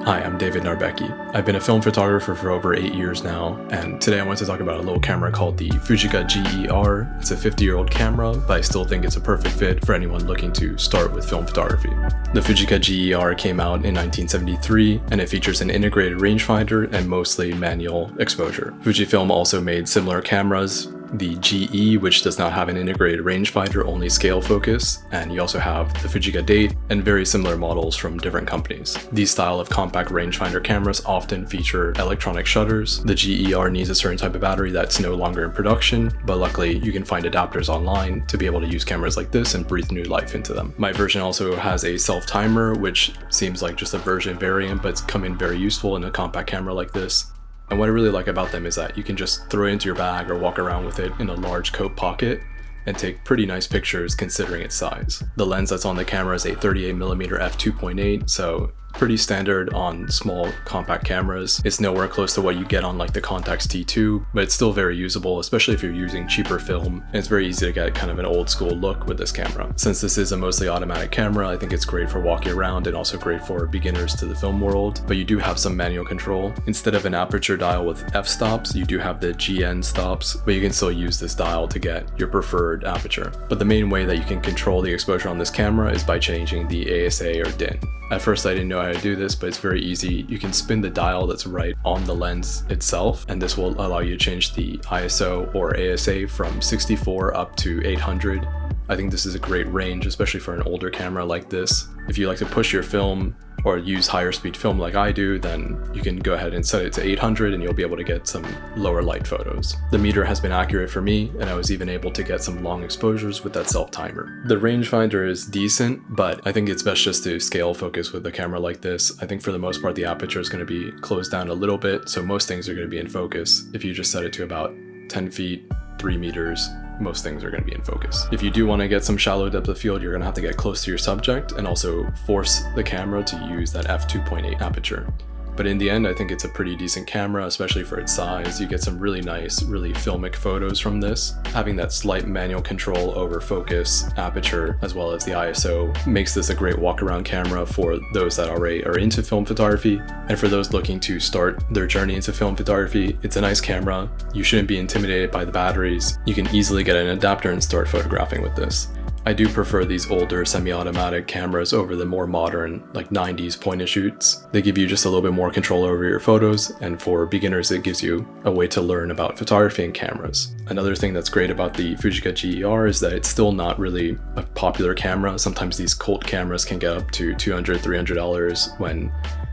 Hi, I'm David Narbecki. I've been a film photographer for over 8 years now, and today I want to talk about a little camera called the Fujica GeR. It's a 50-year-old camera, but I still think it's a perfect fit for anyone looking to start with film photography. The Fujica GeR came out in 1973, and it features an integrated rangefinder and mostly manual exposure. Fujifilm also made similar cameras, the GE, which does not have an integrated rangefinder, only scale focus, and you also have the Fujica Date and very similar models from different companies. These style of compact rangefinder cameras often feature electronic shutters. The GeR needs a certain type of battery that's no longer in production, but luckily you can find adapters online to be able to use cameras like this and breathe new life into them. My version also has a self-timer, which seems like just a version variant, but it's come in very useful in a compact camera like this. And what I really like about them is that you can just throw it into your bag or walk around with it in a large coat pocket and take pretty nice pictures considering its size. The lens that's on the camera is a 38mm f2.8, so pretty standard on small compact cameras. It's nowhere close to what you get on like the Contax T2, but it's still very usable, especially if you're using cheaper film, and it's very easy to get kind of an old school look with this camera. Since this is a mostly automatic camera, I think it's great for walking around and also great for beginners to the film world, but you do have some manual control. Instead of an aperture dial with f-stops, you do have the GN stops, but you can still use this dial to get your preferred aperture. But the main way that you can control the exposure on this camera is by changing the ASA or DIN. At first I didn't know how to do this, but it's very easy. You can spin the dial that's right on the lens itself, and this will allow you to change the ISO or ASA from 64 up to 800. I think this is a great range, especially for an older camera like this. If you like to push your film or use higher speed film like I do, then you can go ahead and set it to 800 and you'll be able to get some lower light photos. The meter has been accurate for me, and I was even able to get some long exposures with that self-timer. The rangefinder is decent, but I think it's best just to scale focus with a camera like this. I think for the most part the aperture is going to be closed down a little bit, so most things are going to be in focus. If you just set it to about 10 feet, 3 meters, most things are going to be in focus. If you do want to get some shallow depth of field, you're going to have to get close to your subject and also force the camera to use that f2.8 aperture. But in the end, I think it's a pretty decent camera, especially for its size. You get some really nice, really filmic photos from this. Having that slight manual control over focus, aperture, as well as the ISO makes this a great walk-around camera for those that already are into film photography. And for those looking to start their journey into film photography, it's a nice camera. You shouldn't be intimidated by the batteries. You can easily get an adapter and start photographing with this. I do prefer these older semi-automatic cameras over the more modern, like 90s point and shoots. They give you just a little bit more control over your photos, and for beginners it gives you a way to learn about photography and cameras. Another thing that's great about the Fujica GeR is that it's still not really a popular camera. Sometimes these cult cameras can get up to $200, $300 when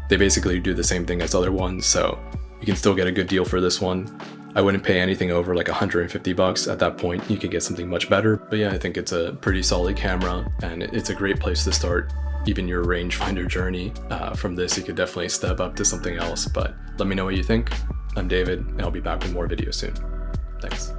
they basically do the same thing as other ones, so you can still get a good deal for this one. I wouldn't pay anything over like $150. At that point, you could get something much better. But yeah, I think it's a pretty solid camera, and it's a great place to start even your rangefinder journey. From this, you could definitely step up to something else, but let me know what you think. I'm David, and I'll be back with more videos soon. Thanks.